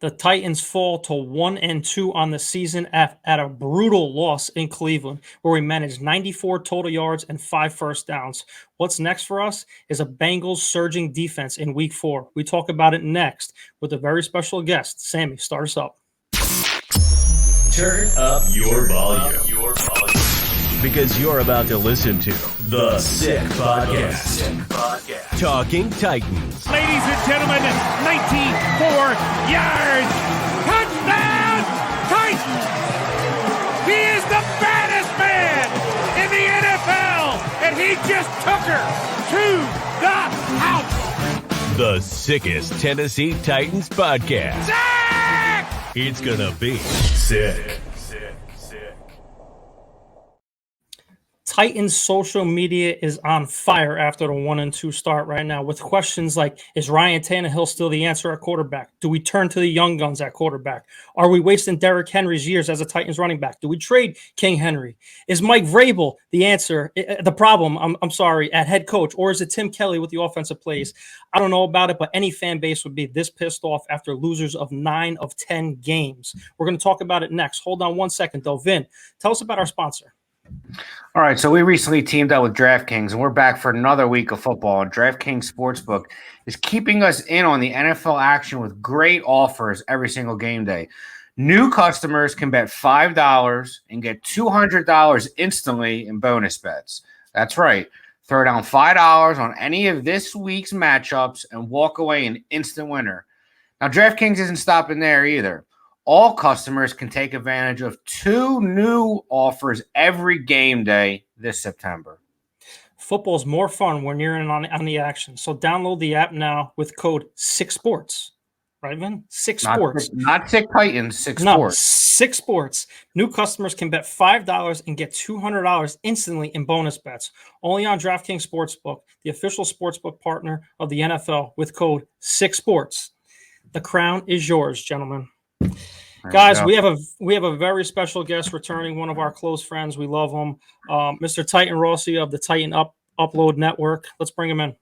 The Titans fall to 1-2 on the season at a brutal loss in Cleveland, where we managed 94 total yards and 5 first downs. What's next for us is a Bengals surging defense in week 4. We talk about it next with a very special guest. Sammy, start us up. Turn up your volume. Because you're about to listen to The Sick Podcast. Talking Titans. Ladies and gentlemen, 94 yards. Touchdown, Titans. He is the baddest man in the NFL, and he just took her to the house. The sickest Tennessee Titans podcast. Sick! It's gonna be sick. Titans social media is on fire after the 1-2 start right now with questions like, is Ryan Tannehill still the answer at quarterback? Do we turn to the young guns at quarterback? Are we wasting Derrick Henry's years as a Titans running back? Do we trade King Henry? Is Mike Vrabel the answer, the problem, I'm sorry, at head coach? Or is it Tim Kelly with the offensive plays? I don't know about it, but any fan base would be this pissed off after losers of 9 of 10 games. We're going to talk about it next. Hold on one second, though. Vin, tell us about our sponsor. All right, so we recently teamed up with DraftKings, and we're back for another week of football. And DraftKings Sportsbook is keeping us in on the NFL action with great offers every single game day. New customers can bet $5 and get $200 instantly in bonus bets. That's right. Throw down $5 on any of this week's matchups and walk away an instant winner. Now, DraftKings isn't stopping there either. All customers can take advantage of 2 new offers every game day this September. Football's more fun when you're in on the action. So download the app now with code 6sports. Right, Vin? 6 sports. Not Sick Titans, 6 no, Sports. 6 sports. New customers can bet $5 and get $200 instantly in bonus bets. Only on DraftKings Sportsbook, the official sportsbook partner of the NFL, with code 6sports. The crown is yours, gentlemen. Guys, we have a very special guest returning, one of our close friends. We love him, Mr. Titan Rossi of the Titan Upload Network. Let's bring him in.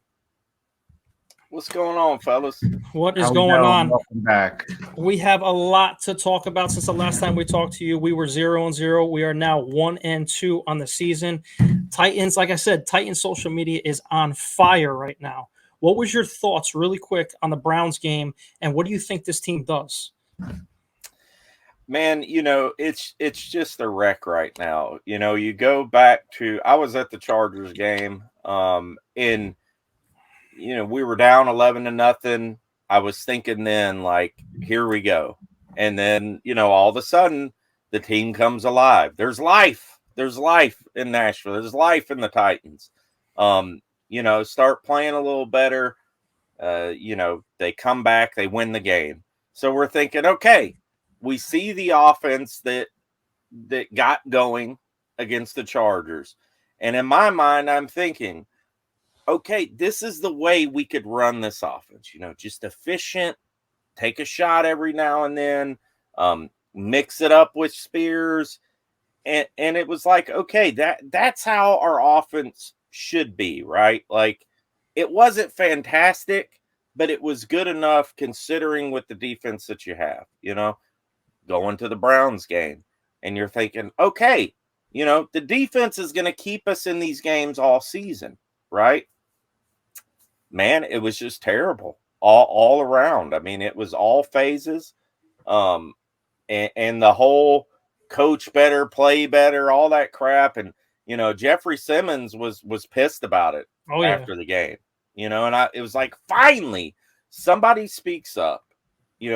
What's going on, fellas? What is going on? Welcome back. We have a lot to talk about since the last time we talked to you. We were 0-0. We are now 1-2 on the season. Titans, like I said, Titans social media is on fire right now. What was your thoughts really quick on the Browns game, and what do you think this team does? Man, it's just a wreck right now. You go back to, I was at the Chargers game, and we were down 11-0. I was thinking then, like, here we go. And then, all of a sudden the team comes alive. There's life. There's life in Nashville. There's life in the Titans. Start playing a little better. They come back, they win the game. So we're thinking, okay, we see the offense that got going against the Chargers. And in my mind, I'm thinking, okay, this is the way we could run this offense, just efficient, take a shot every now and then, mix it up with Spears. And it was like, okay, that's how our offense should be, right? Like, it wasn't fantastic, but it was good enough considering with the defense that you have, going to the Browns game. And you're thinking, okay, the defense is going to keep us in these games all season, right? Man, it was just terrible all around. I mean, it was all phases. And the whole coach better, play better, all that crap. And, Jeffrey Simmons was pissed about it after the game, and it was like, finally, somebody speaks up.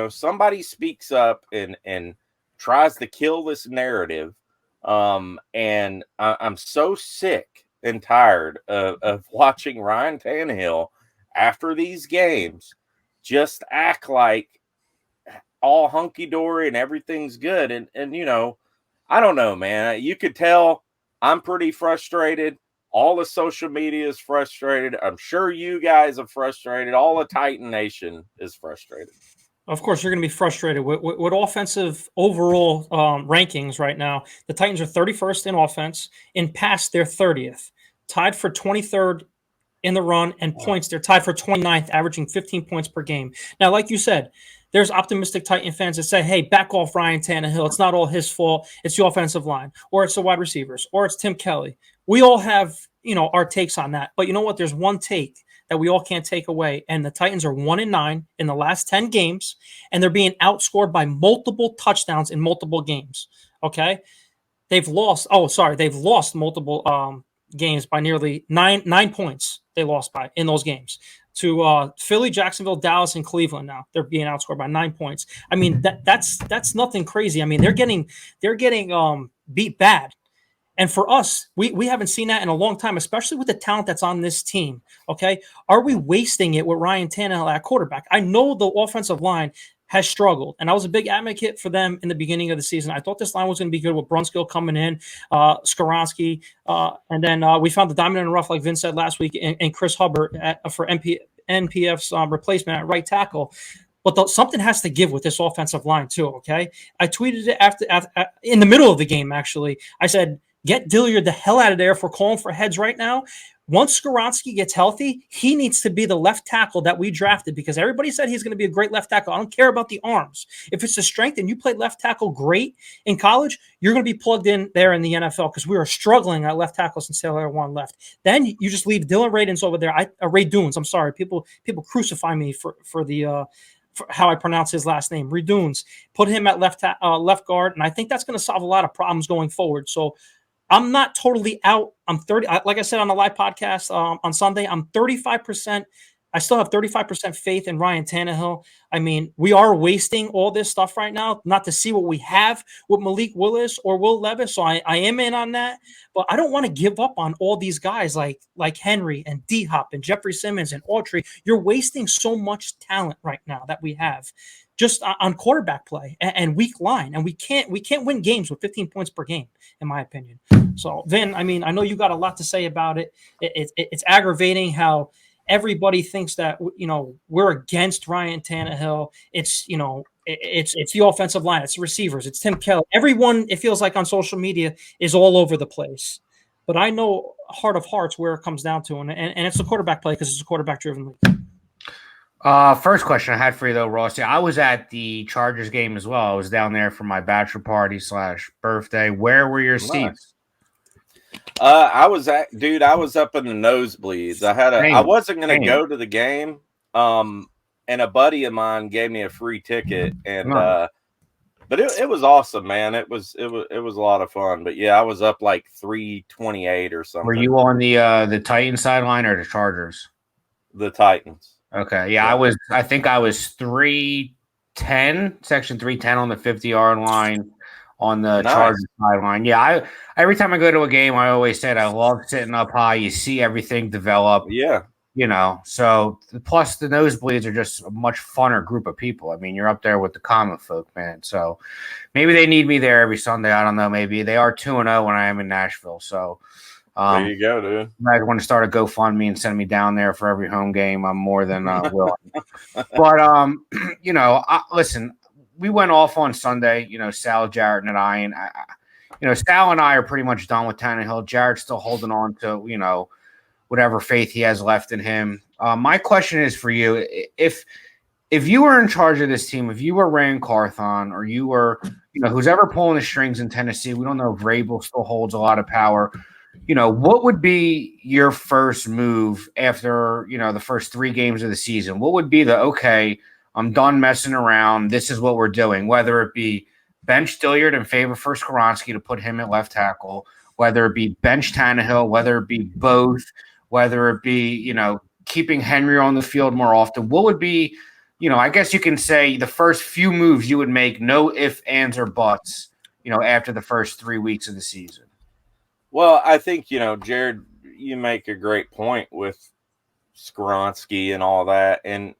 Somebody speaks up and tries to kill this narrative. And I'm so sick and tired of watching Ryan Tannehill after these games just act like all hunky-dory and everything's good. And I don't know, man. You could tell I'm pretty frustrated. All the social media is frustrated. I'm sure you guys are frustrated. All the Titan Nation is frustrated. Of course, you're going to be frustrated with offensive overall rankings right now. The Titans are 31st in offense. In pass, they're 30th. Tied for 23rd in the run, and points, they're tied for 29th, averaging 15 points per game. Now, like you said, there's optimistic Titan fans that say, hey, back off Ryan Tannehill. It's not all his fault. It's the offensive line, or it's the wide receivers, or it's Tim Kelly. We all have, our takes on that. But you know what? There's one take that we all can't take away. And the Titans are 1-9 in the last 10 games, and they're being outscored by multiple touchdowns in multiple games. Okay. They've lost multiple games by nearly nine points. They lost by in those games to Philly, Jacksonville, Dallas, and Cleveland. Now they're being outscored by 9 points. I mean, that's nothing crazy. I mean, they're getting beat bad. And for us, we haven't seen that in a long time, especially with the talent that's on this team. Okay. Are we wasting it with Ryan Tannehill at quarterback? I know the offensive line has struggled, and I was a big advocate for them in the beginning of the season. I thought this line was going to be good with Brunskill coming in, Skoronski, and then we found the diamond in the rough, like Vince said last week, and Chris Hubbard for NPF's replacement at right tackle. But something has to give with this offensive line too, okay? I tweeted it after in the middle of the game, actually. I said, get Dilliard the hell out of there if we're calling for heads right now. Once Skoronski gets healthy, he needs to be the left tackle that we drafted because everybody said he's going to be a great left tackle. I don't care about the arms. If it's the strength and you played left tackle great in college, you're going to be plugged in there in the NFL because we are struggling at left tackle since Taylor one left. Then you just leave Dylan Radins over there. Ray Dunes. I'm sorry. People crucify me for how I pronounce his last name. Redunes. Put him at left guard, and I think that's going to solve a lot of problems going forward. So I'm not totally out. I'm 30. Like I said on the live podcast on Sunday, I'm 35%. I still have 35% faith in Ryan Tannehill. I mean, we are wasting all this stuff right now, not to see what we have with Malik Willis or Will Levis. So I am in on that, but I don't want to give up on all these guys like Henry and D-Hop and Jeffrey Simmons and Autry. You're wasting so much talent right now that we have just on quarterback play and weak line. And we can't win games with 15 points per game, in my opinion. So, Vin, I mean, I know you got a lot to say about it. It's aggravating how everybody thinks that, we're against Ryan Tannehill. It's the offensive line. It's the receivers. It's Tim Kelly. Everyone, it feels like on social media, is all over the place. But I know heart of hearts where it comes down to, and it's the quarterback play because it's a quarterback-driven league. First question I had for you, though, Ross. Yeah, I was at the Chargers game as well. I was down there for my bachelor party / birthday. Where were your seats? I was up in the nosebleeds. I wasn't going to go to the game. And a buddy of mine gave me a free ticket, and but it was awesome, man. It was a lot of fun. But yeah, I was up like 328 or something. Were you on the Titans sideline or the Chargers? The Titans. Okay, yeah. I think I was 310, section 310 on the 50-yard line. On the Chargers sideline. Yeah, every time I go to a game, I always said I love sitting up high. You see everything develop. Yeah. So plus the nosebleeds are just a much funner group of people. I mean, you're up there with the common folk, man. So maybe they need me there every Sunday. I don't know. Maybe they are 2-0 when I am in Nashville. So there you go, dude. You guys want to start a GoFundMe and send me down there for every home game, I'm more than willing. But listen. We went off on Sunday, Sal, Jarrett, and I, and Sal and I are pretty much done with Tannehill. Jarrett's still holding on to, whatever faith he has left in him. My question is for you: if you were in charge of this team, if you were Rand Carthon, or you were, who's ever pulling the strings in Tennessee, we don't know if Vrabel still holds a lot of power. What would be your first move after the first 3 games of the season? What would be I'm done messing around. This is what we're doing, whether it be bench Dilliard in favor for Skoronski to put him at left tackle, whether it be bench Tannehill, whether it be both, whether it be, keeping Henry on the field more often. What would be, I guess you can say the first few moves you would make, no ifs, ands, or buts, after the first 3 weeks of the season? Well, I think, Jared, you make a great point with Skoronski and all that. And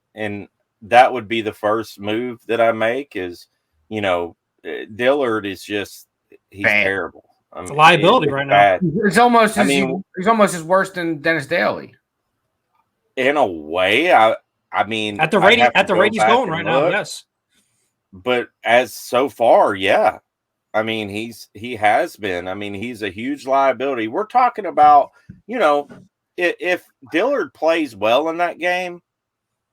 that would be the first move that I make is, Dillard is just, he's bad. Terrible. I mean, it's a liability right now. It's almost he's almost as worse than Dennis Daly. In a way, I mean, at the rate he's going right now, yes. But as so far, yeah. I mean, he has been. I mean, he's a huge liability. We're talking about, if Dillard plays well in that game,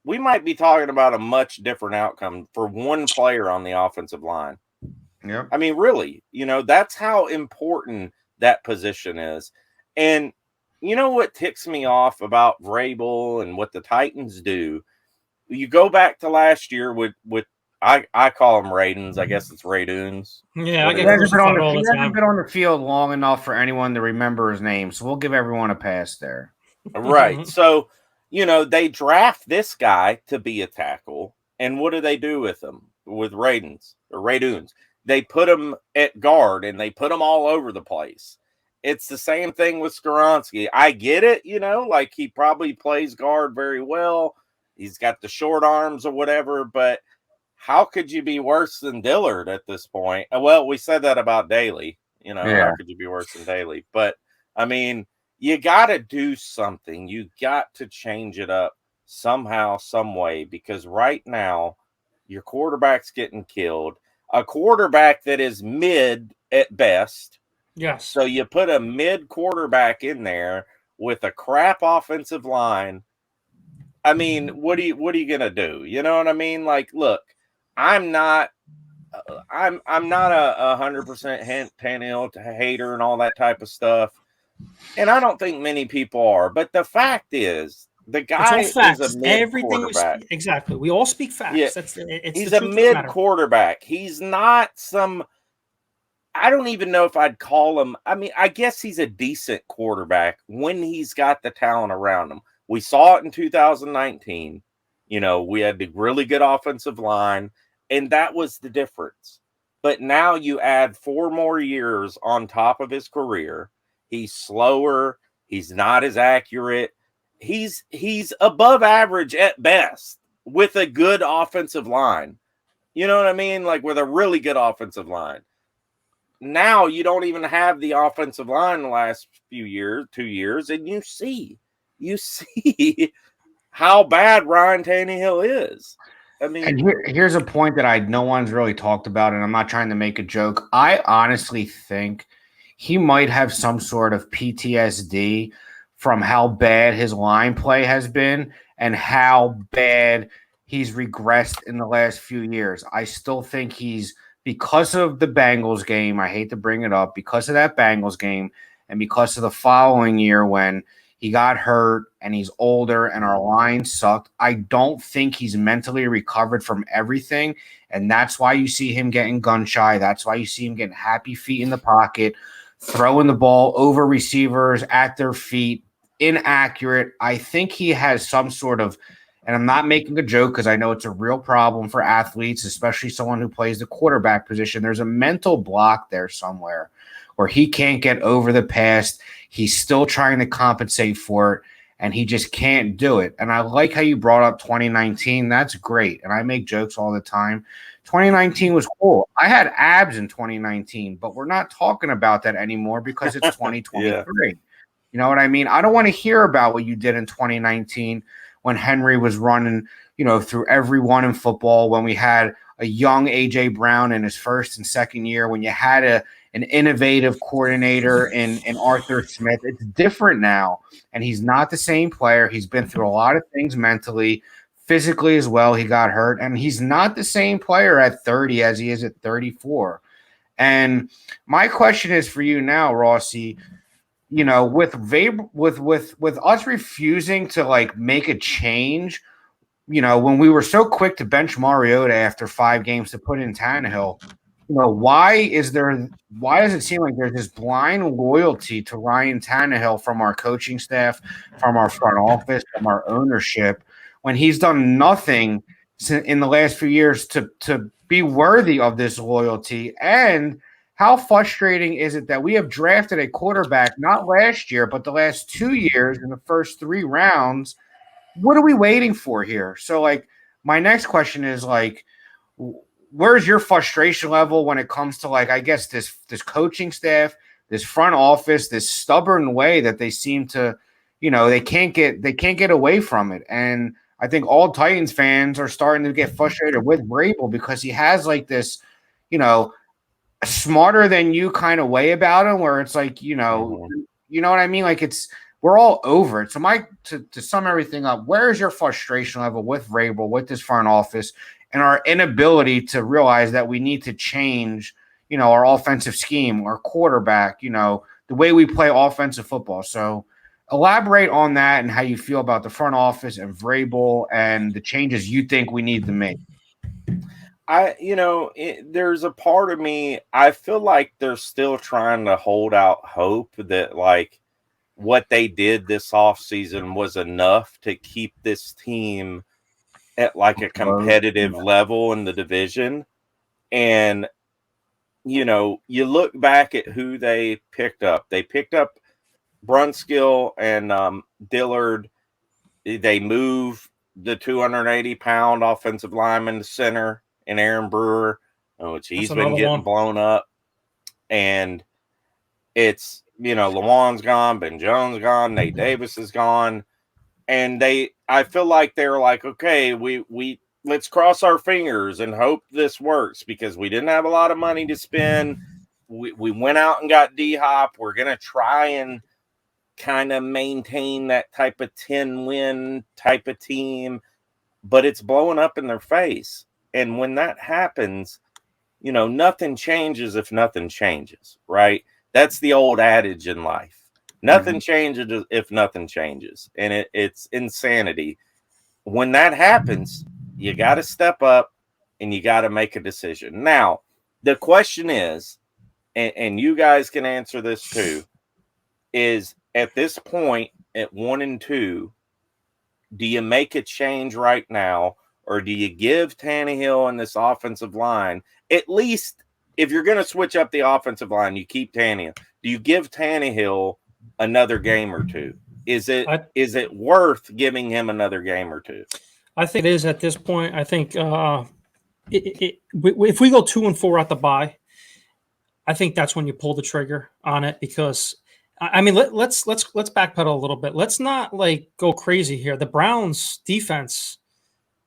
we might be talking about a much different outcome for one player on the offensive line. Yep. I mean, really, that's how important that position is. And you know what ticks me off about Vrabel and what the Titans do? You go back to last year with I call them Raidens. I guess it's Raidoons. Yeah, I He get hasn't been crucified all the hasn't time. been on the field long enough for anyone to remember his name, so we'll give everyone a pass there. Right. So, they draft this guy to be a tackle, and what do they do with him? With Raidoons? They put him at guard, and they put him all over the place. It's the same thing with Skoronski. I get it, like he probably plays guard very well. He's got the short arms or whatever, but how could you be worse than Dillard at this point? Well, we said that about Daly. How could you be worse than Daly? But, I mean, you got to do something. You got to change it up somehow, some way, because right now your quarterback's getting killed. A quarterback that is mid at best. Yes. So you put a mid quarterback in there with a crap offensive line. I mean, what are you gonna do? You know what I mean? Like, look, I'm not a 100% Tannehill hater and all that type of stuff, and I don't think many people are. But the fact is, the guy is a mid quarterback. Exactly. We all speak facts. Yeah. He's a mid quarterback. He's not some. I don't even know if I'd call him. I mean, I guess he's a decent quarterback when he's got the talent around him. We saw it in 2019. We had the really good offensive line, and that was the difference. But now you add 4 more years on top of his career. He's slower. He's not as accurate. He's above average at best with a good offensive line. You know what I mean? Like with a really good offensive line. Now you don't even have the offensive line the last 2 years, and you see how bad Ryan Tannehill is. I mean, and here's a point that no one's really talked about, and I'm not trying to make a joke. I honestly think he might have some sort of PTSD from how bad his line play has been and how bad he's regressed in the last few years. I still think because of the Bengals game, I hate to bring it up, because of that Bengals game and because of the following year when he got hurt and he's older and our line sucked, I don't think he's mentally recovered from everything. And that's why you see him getting gun shy. That's why you see him getting happy feet in the pocket, throwing the ball over receivers at their feet, inaccurate. I think he has some sort of, and I'm not making a joke because I know it's a real problem for athletes, especially someone who plays the quarterback position. There's a mental block there somewhere where he can't get over the past. He's still trying to compensate for it, and he just can't do it. And I like how you brought up 2019. That's great. And I make jokes all the time. 2019 was cool. I had abs in 2019, but we're not talking about that anymore because it's 2023. Yeah. You know what I mean? I don't want to hear about what you did in 2019 when Henry was running, through everyone in football, when we had a young A.J. Brown in his first and second year, when you had an innovative coordinator in Arthur Smith. It's different now, and he's not the same player. He's been through a lot of things mentally, physically as well. He got hurt, and he's not the same player at 30 as he is at 34. And my question is for you now, Rossi, with us refusing to make a change, when we were so quick to bench Mariota after 5 games to put in Tannehill, why does it seem like there's this blind loyalty to Ryan Tannehill from our coaching staff, from our front office, from our ownership, when he's done nothing in the last few years to be worthy of this loyalty? And how frustrating is it that we have drafted a quarterback, not last year, but the last 2 years in the first 3 rounds? What are we waiting for here? So, my next question is, where's your frustration level when it comes to, I guess, this coaching staff, this front office, this stubborn way that they seem to, they can't get away from it. And I think all Titans fans are starting to get frustrated with Vrabel because he has this, smarter than you kind of way about him, where it's you know what I mean? we're all over it. So, Mike, to sum everything up, where is your frustration level with Vrabel, with this front office, and our inability to realize that we need to change, our offensive scheme, our quarterback, the way we play offensive football? So elaborate on that and how you feel about the front office and Vrabel and the changes you think we need to make. There's a part of me, I feel like they're still trying to hold out hope that like what they did this offseason was enough to keep this team at like a competitive level in the division. And, you look back at who they picked up. They picked up Brunskill and Dillard. They moved the 280-pound offensive lineman to center and Aaron Brewer, which he's been getting blown up. And it's, Lawan's gone, Ben Jones gone, Nate Davis is gone. And I feel like they're like, okay, we let's cross our fingers and hope this works because we didn't have a lot of money to spend. We went out and got D-Hop. We're going to try and kind of maintain that type of 10-win type of team, but it's blowing up in their face. And when that happens, nothing changes if nothing changes, right? That's the old adage in life. Nothing changes if nothing changes. And it's insanity. When that happens, you got to step up and you got to make a decision. Now, the question is, and you guys can answer this too, is at this point at 1-2, do you make a change right now? Or do you give Tannehill and this offensive line, at least if you're going to switch up the offensive line, you keep Tannehill. Do you give Tannehill another game or two? Is it worth giving him another game or two? I think it is at this point. I think if we go 2-4 at the bye, I think that's when you pull the trigger on it because I mean let's backpedal a little bit. Let's not like go crazy here. The Browns defense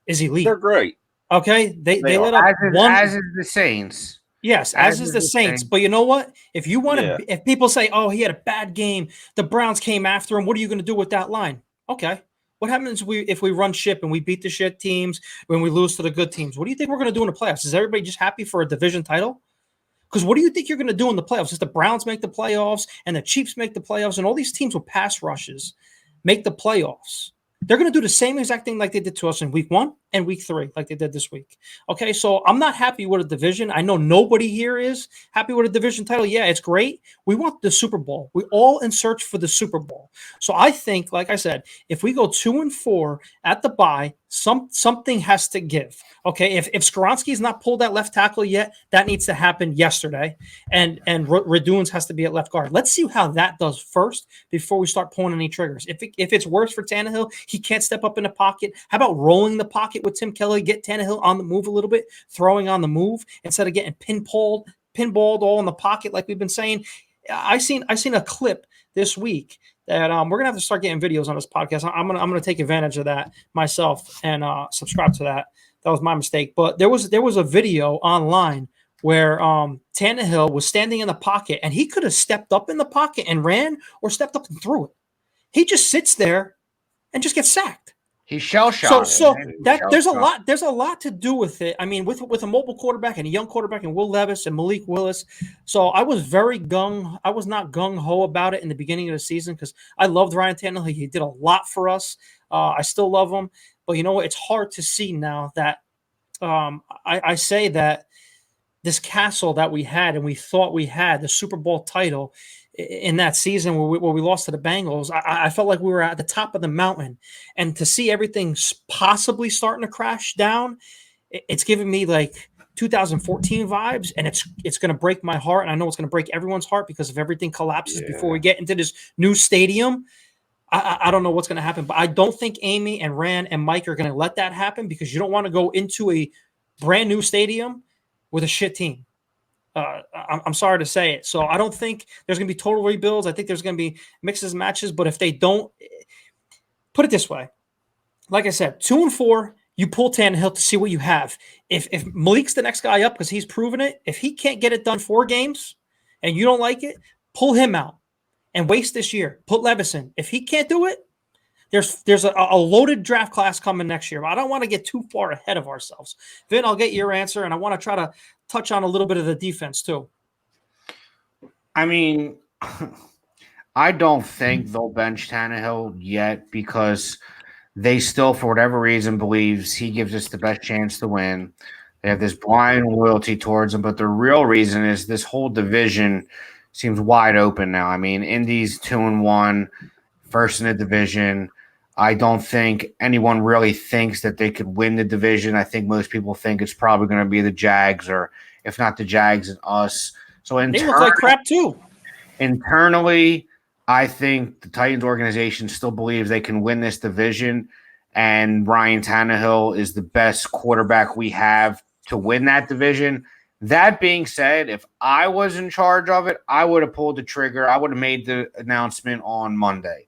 is elite. They're great. Okay, they let up as is the Saints. Yes, as is the Saints. But you know what? If you want to, if people say, "Oh, he had a bad game," the Browns came after him. What are you going to do with that line? Okay, what happens if we run ship and we beat the shit teams when we lose to the good teams? What do you think we're going to do in the playoffs? Is everybody just happy for a division title? Because what do you think you're going to do in the playoffs? Is the Browns make the playoffs and the Chiefs make the playoffs and all these teams with pass rushes make the playoffs? They're going to do the same exact thing like they did to us in week 1 and week 3, like they did this week. Okay, so I'm not happy with a division. I know nobody here is happy with a division title. Yeah, it's great. We want the Super Bowl. We all in search for the Super Bowl. So I think, like I said, if we go 2-4 at the bye, something has to give. Okay, if Skoronski's not pulled that left tackle yet, that needs to happen yesterday. And Raduns has to be at left guard. Let's see how that does first before we start pulling any triggers. If it's worse for Tannehill, he can't step up in the pocket. How about rolling the pocket with Tim Kelly, get Tannehill on the move a little bit, throwing on the move instead of getting pinballed all in the pocket like we've been saying. I seen a clip this week that we're gonna have to start getting videos on this podcast. I'm gonna take advantage of that myself and subscribe to that. That was my mistake. But there was a video online where Tannehill was standing in the pocket and he could have stepped up in the pocket and ran or stepped up and threw it. He just sits there and just gets sacked. He's shell shocked. So that there's a lot to do with it. I mean, with a mobile quarterback and a young quarterback and Will Levis and Malik Willis. So I was not gung ho about it in the beginning of the season because I loved Ryan Tannehill. He did a lot for us. I still love him, but you know what? It's hard to see now that I say that this castle that we had and we thought we had the Super Bowl title in that season where we lost to the Bengals, I felt like we were at the top of the mountain, and to see everything possibly starting to crash down, it's giving me like 2014 vibes, and it's going to break my heart, and I know it's going to break everyone's heart because if everything collapses before we get into this new stadium, I don't know what's going to happen. But I don't think Amy and Ran and Mike are going to let that happen because you don't want to go into a brand new stadium with a shit team. I'm sorry to say it. So I don't think there's going to be total rebuilds. I think there's going to be mixes and matches. But if they don't, put it this way. Like I said, 2-4, you pull Tannehill to see what you have. If Malik's the next guy up because he's proven it, if he can't get it done 4 games and you don't like it, pull him out and waste this year. Put Levis in. If he can't do it, there's a loaded draft class coming next year. I don't want to get too far ahead of ourselves. Vin, I'll get your answer, and I want to try to touch on a little bit of the defense too. I mean, I don't think they'll bench Tannehill yet because they still, for whatever reason, believes he gives us the best chance to win. They have this blind loyalty towards him, but the real reason is this whole division seems wide open now. I mean, Indy's 2-1, first in the division. I don't think anyone really thinks that they could win the division. I think most people think it's probably going to be the Jags, or if not the Jags and us. So they look like crap too. Internally, I think the Titans organization still believes they can win this division, and Ryan Tannehill is the best quarterback we have to win that division. That being said, if I was in charge of it, I would have pulled the trigger. I would have made the announcement on Monday.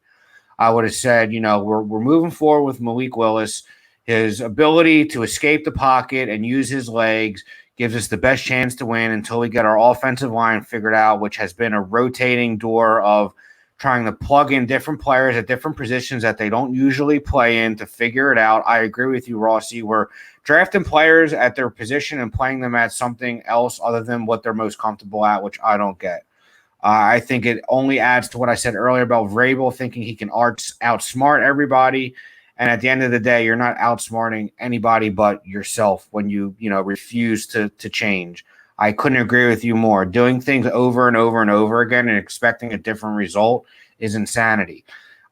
I would have said, we're moving forward with Malik Willis. His ability to escape the pocket and use his legs gives us the best chance to win until we get our offensive line figured out, which has been a rotating door of trying to plug in different players at different positions that they don't usually play in to figure it out. I agree with you, Rossi. We're drafting players at their position and playing them at something else other than what they're most comfortable at, which I don't get. I think it only adds to what I said earlier about Vrabel thinking he can outsmart everybody. And at the end of the day, you're not outsmarting anybody but yourself when you refuse to change. I couldn't agree with you more. Doing things over and over and over again and expecting a different result is insanity.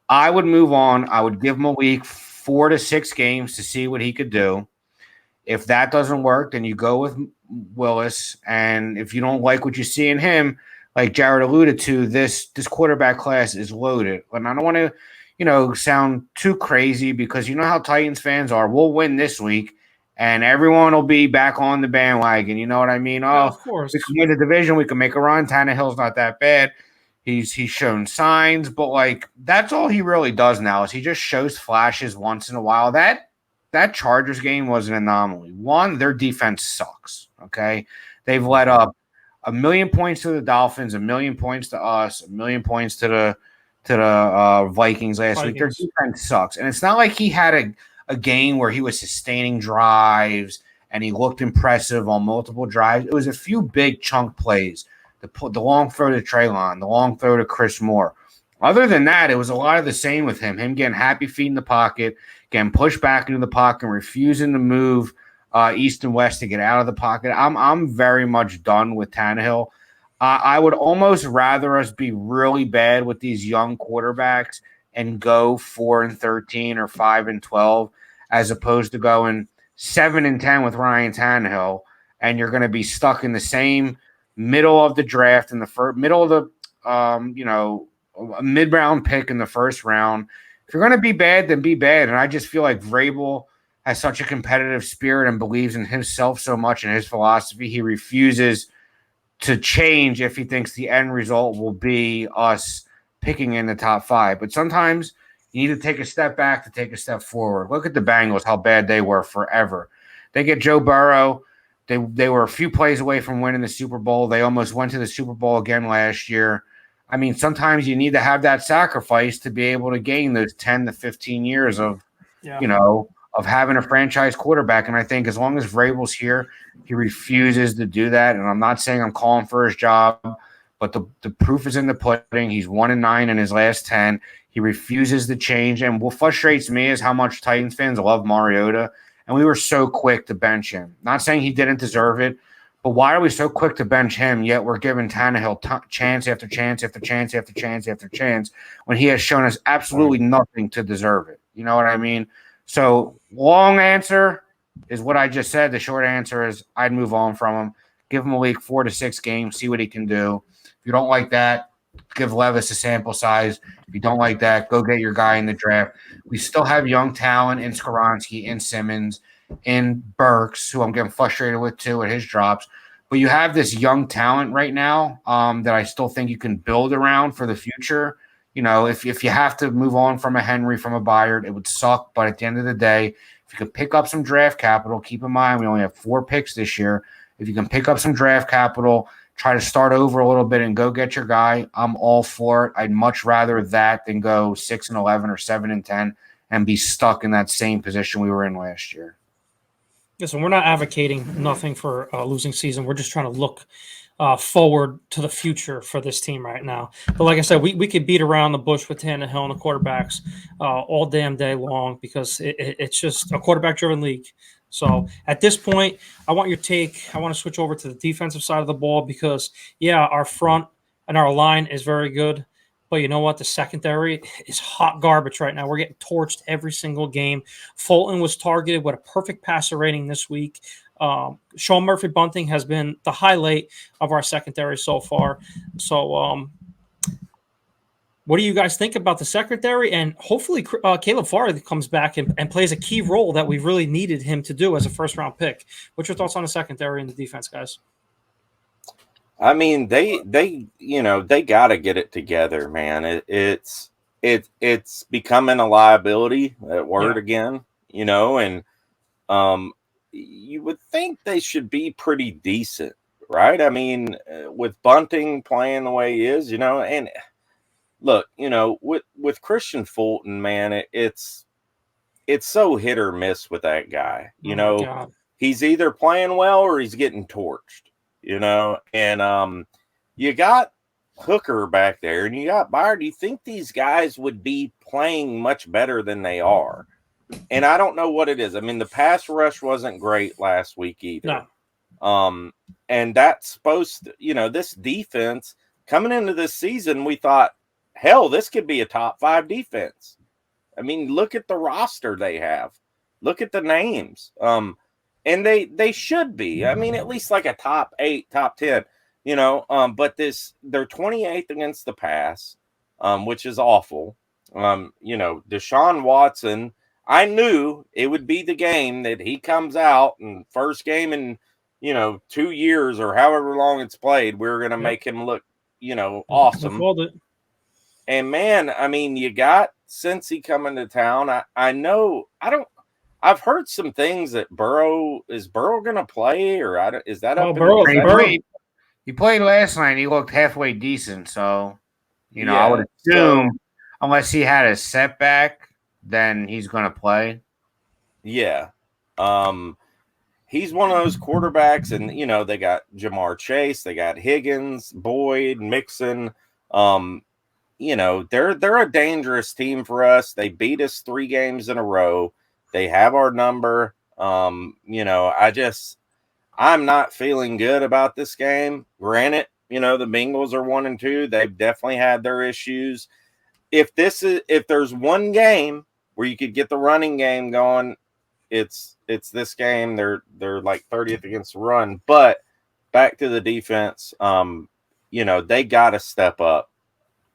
I would move on. I would give him a week, 4 to 6 games to see what he could do. If that doesn't work, then you go with Willis. And if you don't like what you see in him, like Jared alluded to, this quarterback class is loaded. And I don't want to, sound too crazy because you know how Titans fans are. We'll win this week, and everyone will be back on the bandwagon. You know what I mean? Yeah, of course. We can win the division. We can make a run. Tannehill's not that bad. He's shown signs, but that's all he really does now is he just shows flashes once in a while. That Chargers game was an anomaly. One, their defense sucks. Okay, they've let up 1 million points to the Dolphins, 1 million points to us, 1 million points to the Vikings last week. Their defense sucks, and it's not like he had a game where he was sustaining drives and he looked impressive on multiple drives. It was a few big chunk plays. The long throw to Treylon, the long throw to Chris Moore. Other than that, it was a lot of the same with him. Him getting happy feet in the pocket, getting pushed back into the pocket, and refusing to move east and west to get out of the pocket. I'm very much done with Tannehill. I would almost rather us be really bad with these young quarterbacks and go 4-13 or 5-12, as opposed to going 7-10 with Ryan Tannehill, and you're going to be stuck in the same middle of the draft in the middle of the a mid-round pick in the first round. If you're going to be bad, then be bad. And I just feel like Vrabel has such a competitive spirit and believes in himself so much and his philosophy. He refuses to change if he thinks the end result will be us picking in the top 5. But sometimes you need to take a step back to take a step forward. Look at the Bengals, how bad they were forever. They get Joe Burrow. They were a few plays away from winning the Super Bowl. They almost went to the Super Bowl again last year. I mean, sometimes you need to have that sacrifice to be able to gain those 10 to 15 years of having a franchise quarterback. And I think as long as Vrabel's here, he refuses to do that. And I'm not saying I'm calling for his job, but the proof is in the pudding. He's 1-9 in his last 10. He refuses to change. And what frustrates me is how much Titans fans love Mariota. And we were so quick to bench him. Not saying he didn't deserve it, but why are we so quick to bench him, yet we're giving Tannehill chance after chance after chance after chance after chance when he has shown us absolutely nothing to deserve it? You know what I mean? So long answer is what I just said. The short answer is I'd move on from him. Give him a week, 4 to 6 games, see what he can do. If you don't like that, give Levis a sample size. If you don't like that, go get your guy in the draft. We still have young talent in Skoronski, in Simmons, in Burks, who I'm getting frustrated with too at his drops. But you have this young talent right now that I still think you can build around for the future. You know, if you have to move on from a Henry, from a Byard, it would suck. But at the end of the day, if you could pick up some draft capital, keep in mind we only have 4 picks this year. If you can pick up some draft capital, try to start over a little bit and go get your guy, I'm all for it. I'd much rather that than go 6-11 or 7-10 and be stuck in that same position we were in last year. Listen, we're not advocating nothing for a losing season. We're just trying to look forward to the future for this team right now. But like I said, we could beat around the bush with Tannehill and the quarterbacks all damn day long because it's just a quarterback-driven league. So at this point, I want your take. I want to switch over to the defensive side of the ball because, yeah, our front and our line is very good. But you know what? The secondary is hot garbage right now. We're getting torched every single game. Fulton was targeted with a perfect passer rating this week. Sean Murphy-Bunting has been the highlight of our secondary so far. So what do you guys think about the secondary? And hopefully Caleb Farley comes back and plays a key role that we really needed him to do as a first-round pick. What's your thoughts on the secondary and the defense, guys? I mean, they got to get it together, man. It's becoming a liability, that word again, and you would think they should be pretty decent, right? I mean, with Bunting playing the way he is, and look, with Christian Fulton, man, it's so hit or miss with that guy. He's either playing well or he's getting torched. And you got Hooker back there and you got Byard. Do you think these guys would be playing much better than they are? And I don't know what it is. I mean, the pass rush wasn't great last week either. No. And that's supposed to, this defense coming into this season, we thought, hell, this could be a top 5 defense. I mean, look at the roster they have. Look at the names. And they should be. I mean, at least like a top 8, top 10, but they're 28th against the pass, which is awful. Deshaun Watson, I knew it would be the game that he comes out and first game in, 2 years or however long it's played, we're going to make him look, awesome. And man, I mean, you got Cincy coming to town. I've heard some things that is Burrow going to play, or is that up? Burrow. He played last night. And he looked halfway decent. So, I would assume unless he had a setback, then he's going to play. Yeah. He's one of those quarterbacks, and, they got Jamar Chase, they got Higgins, Boyd, Mixon. They're a dangerous team for us. They beat us 3 games in a row. They have our number. I'm not feeling good about this game. Granted, the Bengals are 1-2. They've definitely had their issues. If there's one game where you could get the running game going, it's this game. They're like 30th against the run. But back to the defense, they got to step up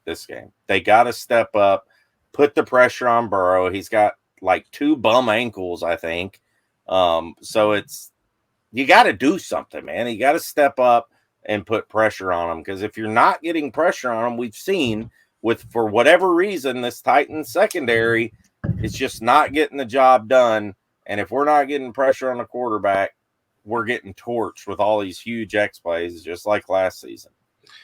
this game. They got to step up, put the pressure on Burrow. He's got like 2 bum ankles, I think. So you got to do something, man. You got to step up and put pressure on them, because if you're not getting pressure on them, we've seen for whatever reason, this Titans secondary is just not getting the job done. And if we're not getting pressure on the quarterback, we're getting torched with all these huge X plays, just like last season.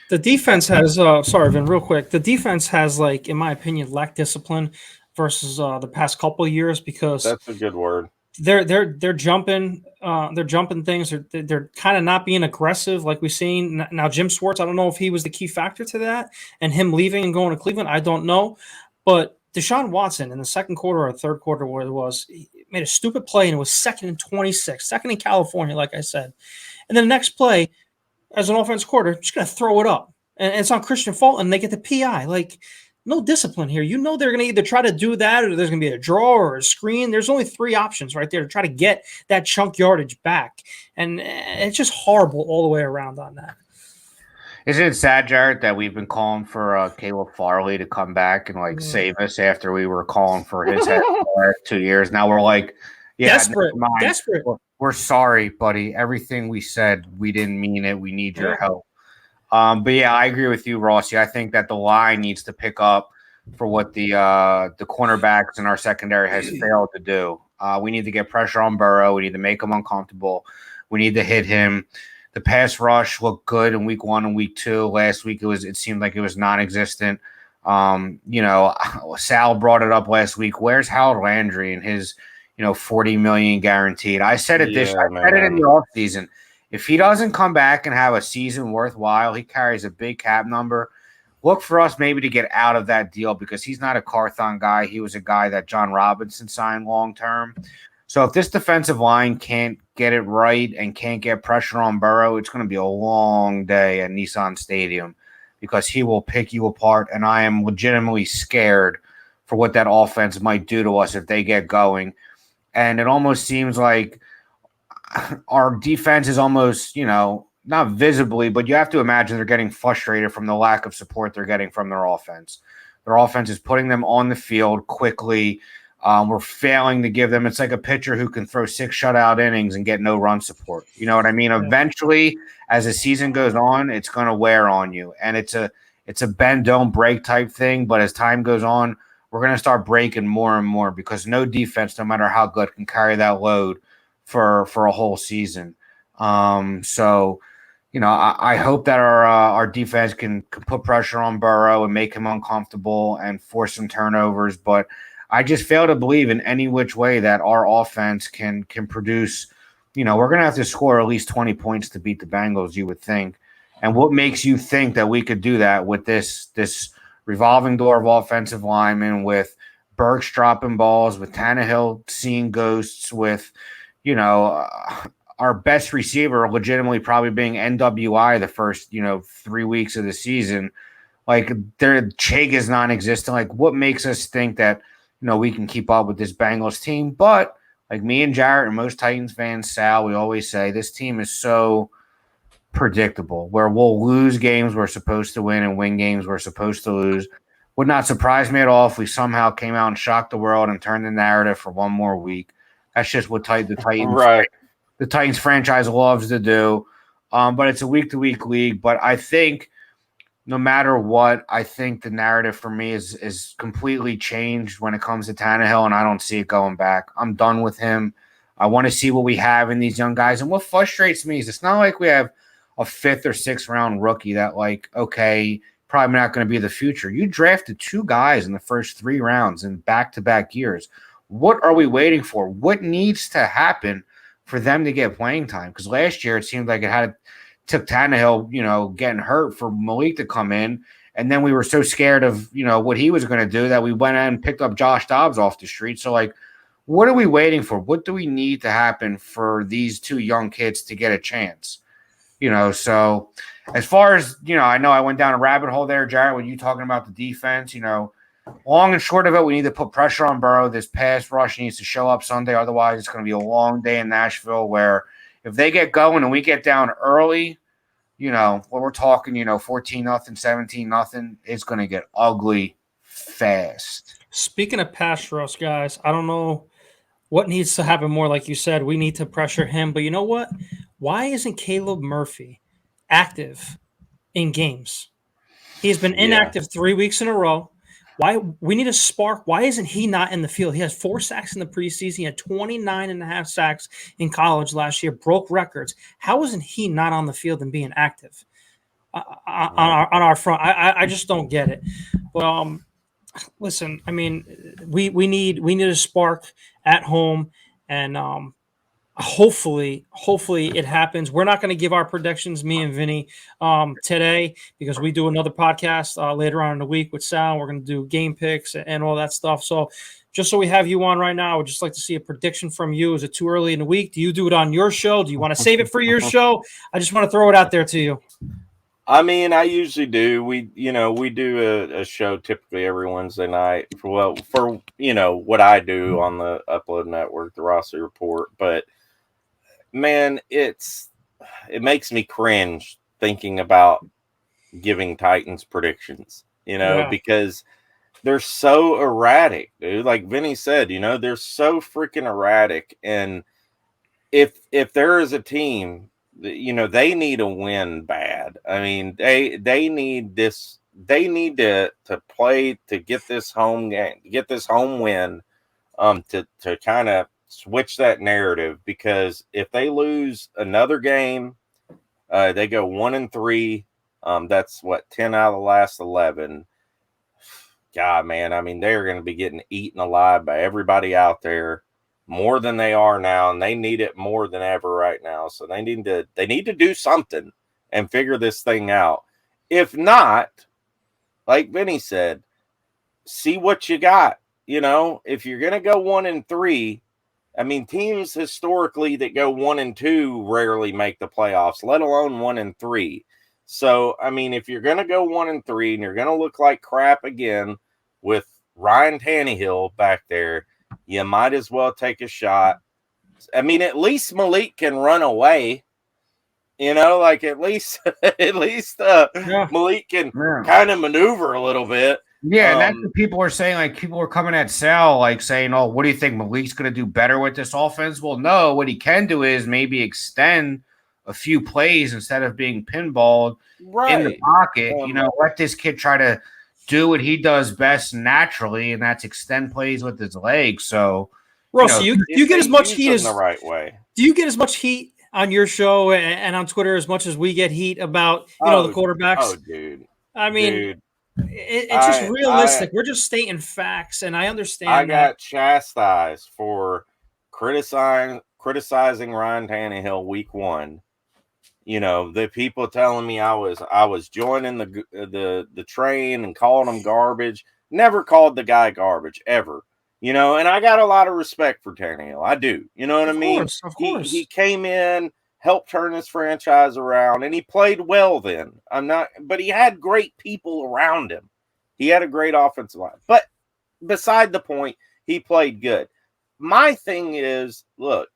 The defense has, sorry, Vin, real quick. The defense has, in my opinion, lacked discipline versus the past couple of years, because that's a good word. They're jumping things. They're kind of not being aggressive like we've seen. Now, Jim Schwartz, I don't know if he was the key factor to that and him leaving and going to Cleveland. I don't know. But Deshaun Watson in the second quarter or third quarter, where it was, he made a stupid play and it was 2nd and 26, second in California, like I said. And then the next play, as an offense quarter, just going to throw it up. And it's on Christian Fulton, and they get the PI. No discipline here. They're going to either try to do that, or there's going to be a draw or a screen. There's only 3 options right there to try to get that chunk yardage back. And it's just horrible all the way around on that. Isn't it sad, Jared, that we've been calling for Caleb Farley to come back and save us after we were calling for his head for the last 2 years? Now we're like, desperate. We're sorry, buddy. Everything we said, we didn't mean it. We need your help. But yeah, I agree with you, Rossi. I think that the line needs to pick up for what the cornerbacks in our secondary has failed to do. We need to get pressure on Burrow. We need to make him uncomfortable. We need to hit him. The pass rush looked good in week 1 and week 2. Last week it seemed like it was non-existent. Sal brought it up last week. Where's Harold Landry and his, $40 million guaranteed? I said it I said it in the offseason. If he doesn't come back and have a season worthwhile, he carries a big cap number. Look for us maybe to get out of that deal because he's not a Carthon guy. He was a guy that John Robinson signed long-term. So if this defensive line can't get it right and can't get pressure on Burrow, it's going to be a long day at Nissan Stadium because he will pick you apart, and I am legitimately scared for what that offense might do to us if they get going. And it almost seems like our defense is almost, not visibly, but you have to imagine they're getting frustrated from the lack of support they're getting from their offense. Their offense is putting them on the field quickly. We're failing to give them – it's like a pitcher who can throw 6 shutout innings and get no run support. You know what I mean? Eventually, as the season goes on, it's going to wear on you. And it's a bend, don't break type thing. But as time goes on, we're going to start breaking more and more because no defense, no matter how good, can carry that load for a whole season. I hope that our defense can put pressure on Burrow and make him uncomfortable and force some turnovers. But I just fail to believe in any which way that our offense can produce. We're going to have to score at least 20 points to beat the Bengals, you would think. And what makes you think that we could do that with this revolving door of offensive linemen, with Burks dropping balls, with Tannehill seeing ghosts, with, our best receiver legitimately probably being NWI the first, 3 weeks of the season. Like, their Chig is non-existent. Like, what makes us think that, we can keep up with this Bengals team? But like me and Jarrett and most Titans fans, Sal, we always say this team is so predictable where we'll lose games we're supposed to win and win games we're supposed to lose. Would not surprise me at all if we somehow came out and shocked the world and turned the narrative for one more week. That's just what the Titans franchise loves to do. But it's a week-to-week league. But I think no matter what, I think the narrative for me is completely changed when it comes to Tannehill, and I don't see it going back. I'm done with him. I want to see what we have in these young guys. And what frustrates me is it's not like we have a 5th or 6th round rookie that, like, okay, probably not going to be the future. You drafted 2 guys in the first 3 rounds in back-to-back years. What are we waiting for? What needs to happen for them to get playing time? Because last year it seemed like it took Tannehill, getting hurt for Malik to come in. And then we were so scared of, what he was going to do that we went out and picked up Josh Dobbs off the street. So, like, what are we waiting for? What do we need to happen for these 2 young kids to get a chance? So as far as, I know I went down a rabbit hole there, Jarrett, when you talking about the defense, long and short of it, we need to put pressure on Burrow. This pass rush needs to show up Sunday. Otherwise, it's going to be a long day in Nashville where if they get going and we get down early, we're talking, 14-0, 17-0, it's going to get ugly fast. Speaking of pass rush, guys, I don't know what needs to happen more. Like you said, we need to pressure him. But you know what? Why isn't Caleb Murphy active in games? He's been inactive 3 weeks in a row. Why? We need a spark. Why isn't he not in the field? He has 4 sacks in the preseason. He had 29.5 sacks in college last year, broke records. How isn't he not on the field and being active on our front? I just don't get it. But listen, I mean, we need a spark at home, and hopefully it happens. We're not going to give our predictions, me and Vinny, today, because we do another podcast later on in the week with Sal. We're going to do game picks and all that stuff. So just so we have you on right now, I would just like to see a prediction from you. Is it too early in the week? Do you do it on your show? Do you want to save it for your show? I just want to throw it out there to you. I mean, I usually do. We do a show typically every Wednesday night for what I do on the Upload Network, the Rossi Report. But man, it makes me cringe thinking about giving Titans predictions, because they're so erratic, dude. Like Vinny said, they're so freaking erratic. And if there is a team, they need a win bad. I mean, they need this. They need to play to get this home game, get this home win, to kind of switch that narrative. Because if they lose another game They go 1-3. That's what 10 out of the last 11. God, man, I mean, they're going to be getting eaten alive by everybody out there more than they are now, and they need it more than ever right now. So they need to do something and figure this thing out. If not, like Vinny said, see what you got. If you're going to go 1-3, I mean, teams historically that go 1-2 rarely make the playoffs, let alone 1-3. So, I mean, if you're going to go 1-3 and you're going to look like crap again with Ryan Tannehill back there, you might as well take a shot. I mean, at least Malik can run away. Like at least Malik can kind of maneuver a little bit. Yeah, and that's what people are saying. Like, people are coming at Sal, like saying, "Oh, what do you think Malik's going to do better with this offense?" Well, no. What he can do is maybe extend a few plays instead of being pinballed in the pocket. Let this kid try to do what he does best naturally, and that's extend plays with his legs. So, Russell, you get as much heat as the right way. Do you get as much heat on your show and on Twitter as much as we get heat about the quarterbacks? Oh, dude. I mean, it's just realistic. We're just stating facts, and I understand. I got chastised for criticizing Ryan Tannehill week 1. The people telling me I was joining the train and calling him garbage. Never called the guy garbage ever. And I got a lot of respect for Tannehill. I do. You know what I mean? Of course. He came in, helped turn his franchise around, and he played well then. But he had great people around him. He had a great offensive line. But beside the point, he played good. My thing is, look,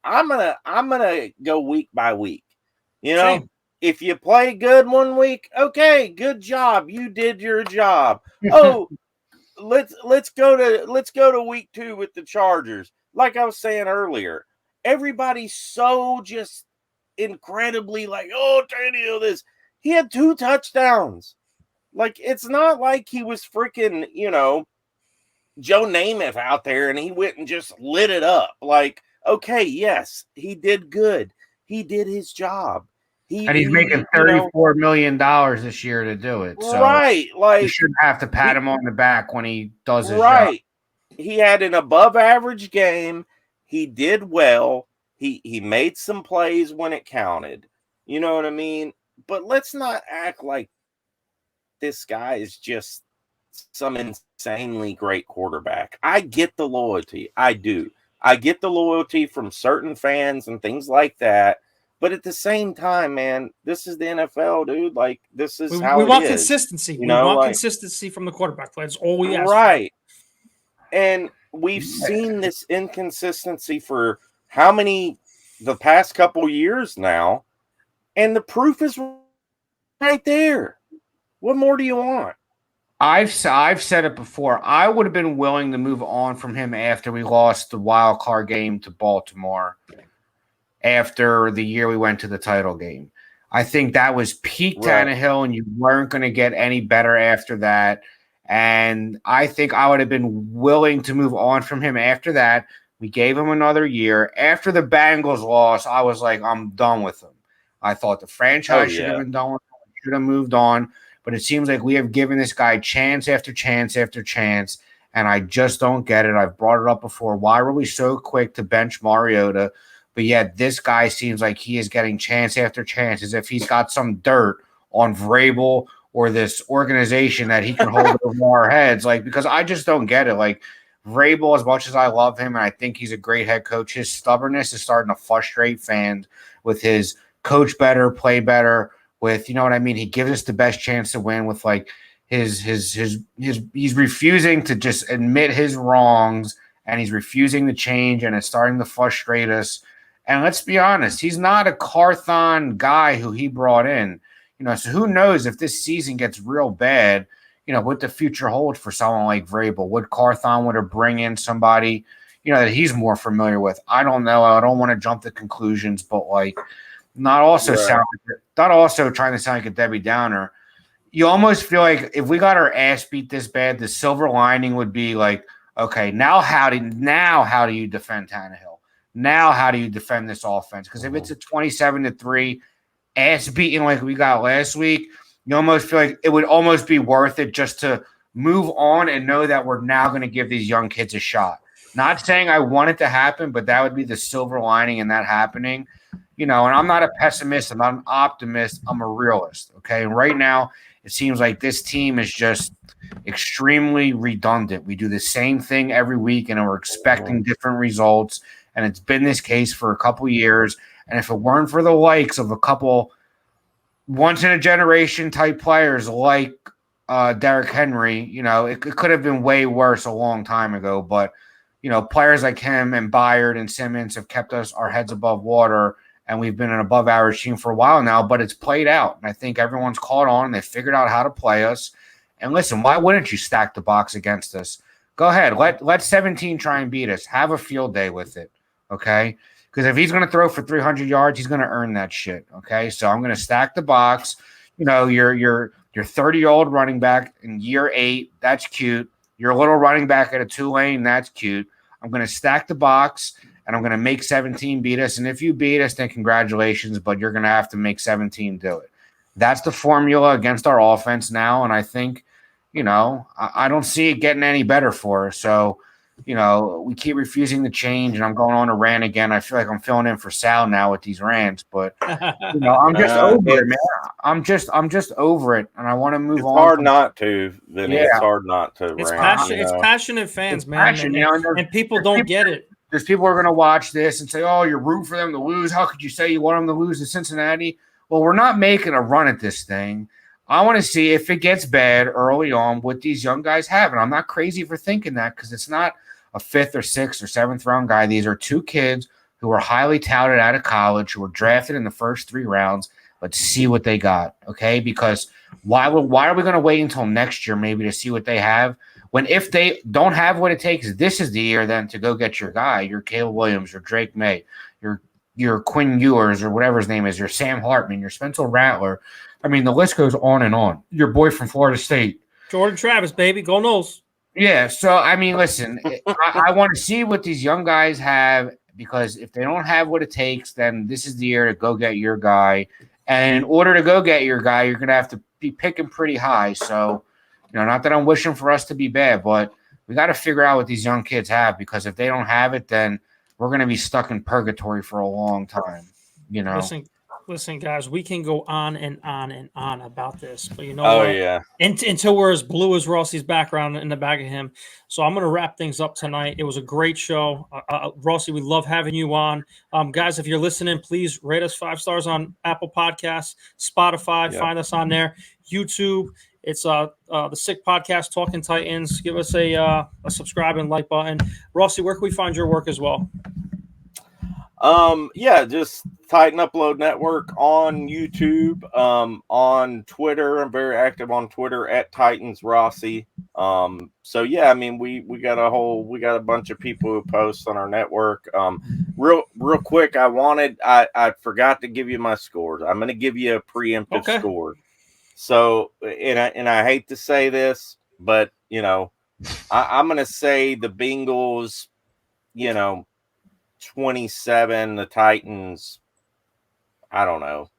I'm gonna go week by week. Same. If you play good one week, okay, good job. You did your job. Oh, let's go to week 2 with the Chargers. Like I was saying earlier, everybody's so just incredibly like, oh, Tannehill, this. He had 2 touchdowns. Like, it's not like he was freaking, Joe Namath out there and he went and just lit it up. Like, okay, yes, he did good. He did his job. He's making $34 million this year to do it. So right. Like, you shouldn't have to pat him on the back when he does his job. He had an above average game. He did well. He made some plays when it counted. You know what I mean? But let's not act like this guy is just some insanely great quarterback. I get the loyalty. I do. I get the loyalty from certain fans and things like that. But at the same time, man, this is the NFL, dude. Like, this is how we want it is. Consistency. We want consistency from the quarterback. That's all we ask. Right. And we've seen this inconsistency for how many the past couple years now, and the proof is right there. What more do you want? I've said it before. I would have been willing to move on from him after we lost the wild card game to Baltimore. After the year we went to the title game, I think that was peak Tannehill, and you weren't going to get any better after that. And I think I would have been willing to move on from him after that. We gave him another year. After the Bengals loss, I was like, I'm done with him. I thought the franchise should have been done with him, should have moved on. But it seems like we have given this guy chance after chance after chance, and I just don't get it. I've brought it up before. Why were we so quick to bench Mariota? But yet this guy seems like he is getting chance after chance, as if he's got some dirt on Vrabel or this organization that he can hold over our heads. Like, because I just don't get it. Like, Vrabel, as much as I love him and I think he's a great head coach, his stubbornness is starting to frustrate fans with his coach better, play better, with, you know what I mean? He gives us the best chance to win with like his he's refusing to just admit his wrongs, and he's refusing to change, and it's starting to frustrate us. And let's be honest, he's not a Carthon guy who he brought in. So who knows if this season gets real bad, what the future holds for someone like Vrabel. Would Carthon want to bring in somebody, that he's more familiar with? I don't know. I don't want to jump to conclusions, but like not also trying to sound like a Debbie Downer. You almost feel like if we got our ass beat this bad, the silver lining would be like, okay, now how do you defend Tannehill? Now, how do you defend this offense? Because if it's a 27-3, ass beating like we got last week, you almost feel like it would almost be worth it just to move on and know that we're now going to give these young kids a shot. Not saying I want it to happen, but that would be the silver lining in that happening. And I'm not a pessimist. I'm not an optimist. I'm a realist, okay? And right now, it seems like this team is just extremely redundant. We do the same thing every week, and we're expecting different results, and it's been this case for a couple years. And if it weren't for the likes of a couple once-in-a-generation type players like Derrick Henry, it could have been way worse a long time ago. But, players like him and Byard and Simmons have kept our heads above water, and we've been an above-average team for a while now, but it's played out. And I think everyone's caught on. They figured out how to play us. And listen, why wouldn't you stack the box against us? Go ahead. Let 17 try and beat us. Have a field day with it, okay? Because if he's going to throw for 300 yards, he's going to earn that shit, okay? So I'm going to stack the box. Your 30-year-old running back in year 8, that's cute. Your little running back at a Tulane, that's cute. I'm going to stack the box, and I'm going to make 17 beat us. And if you beat us, then congratulations, but you're going to have to make 17 do it. That's the formula against our offense now, and I think, I don't see it getting any better for us. So, we keep refusing to change, and I'm going on a rant again. I feel like I'm filling in for Sal now with these rants, but I'm just over it, man. I'm just over it, and I want to move on. It's hard not to, Vinny. Yeah. It's hard not to. It's rant, It's passionate fans, man, and people don't get it. There's people who are going to watch this and say, "Oh, you're rooting for them to lose. How could you say you want them to lose to Cincinnati?" Well, we're not making a run at this thing. I want to see if it gets bad early on what these young guys have, and I'm not crazy for thinking that because it's not a 5th or 6th or 7th round guy. These are 2 kids who were highly touted out of college, who were drafted in the first 3 rounds. Let's see what they got, okay? Because why are we going to wait until next year maybe to see what they have? When if they don't have what it takes, this is the year then to go get your guy, your Caleb Williams, your Drake May, your Quinn Ewers or whatever his name is, your Sam Hartman, your Spencer Rattler. I mean, the list goes on and on. Your boy from Florida State. Jordan Travis, baby. Go Noles. Yeah, so, I mean, listen, I want to see what these young guys have because if they don't have what it takes, then this is the year to go get your guy. And in order to go get your guy, you're going to have to be picking pretty high. So, not that I'm wishing for us to be bad, but we got to figure out what these young kids have because if they don't have it, then we're going to be stuck in purgatory for a long time, Listen, guys, we can go on and on and on about this, but yeah. Until we're as blue as Rossi's background in the back of him. So I'm going to wrap things up tonight. It was a great show. Rossi, we love having you on. Guys, if you're listening, please rate us 5 stars on Apple Podcasts, Spotify, Find us on there, YouTube. It's the Sick Podcast, Talking Titans. Give us a subscribe and like button. Rossi, where can we find your work as well? Just Titan Upload Network on YouTube, on Twitter. I'm very active on Twitter at Titans Rossi. I mean, we got a bunch of people who post on our network. Real quick, I forgot to give you my scores. I'm going to give you a preemptive score. So, and I hate to say this, but I'm going to say the Bengals, 27, the Titans, I don't know,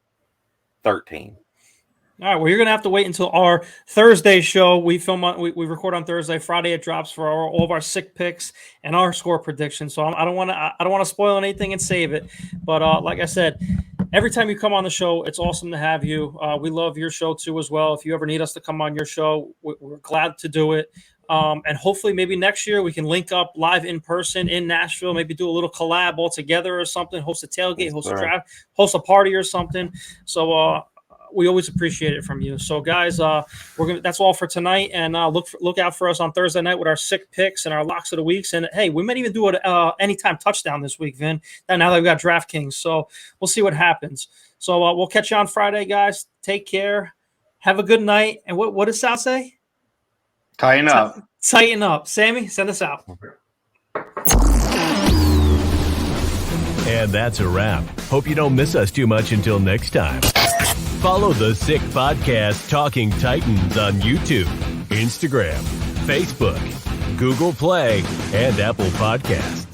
13. All right, well, you're gonna have to wait until our Thursday show. We record on Thursday. Friday it drops for all of our sick picks and our score predictions. So I don't want to spoil anything and save it. But like I said, every time you come on the show, it's awesome to have you. We love your show too as well. If you ever need us to come on your show, we're glad to do it. And hopefully maybe next year we can link up live in person in Nashville, maybe do a little collab all together or something, host a tailgate, host a draft, host a party or something. So we always appreciate it from you. So guys, that's all for tonight. And look out for us on Thursday night with our sick picks and our locks of the weeks. And hey, we might even do an anytime touchdown this week, Vin. Now that we've got DraftKings. So we'll see what happens. So we'll catch you on Friday, guys. Take care. Have a good night. And what does Sal say? Tighten up. Tighten up. Sammy, send us out. And that's a wrap. Hope you don't miss us too much until next time. Follow the Sick Podcast Talking Titans on YouTube, Instagram, Facebook, Google Play, and Apple Podcasts.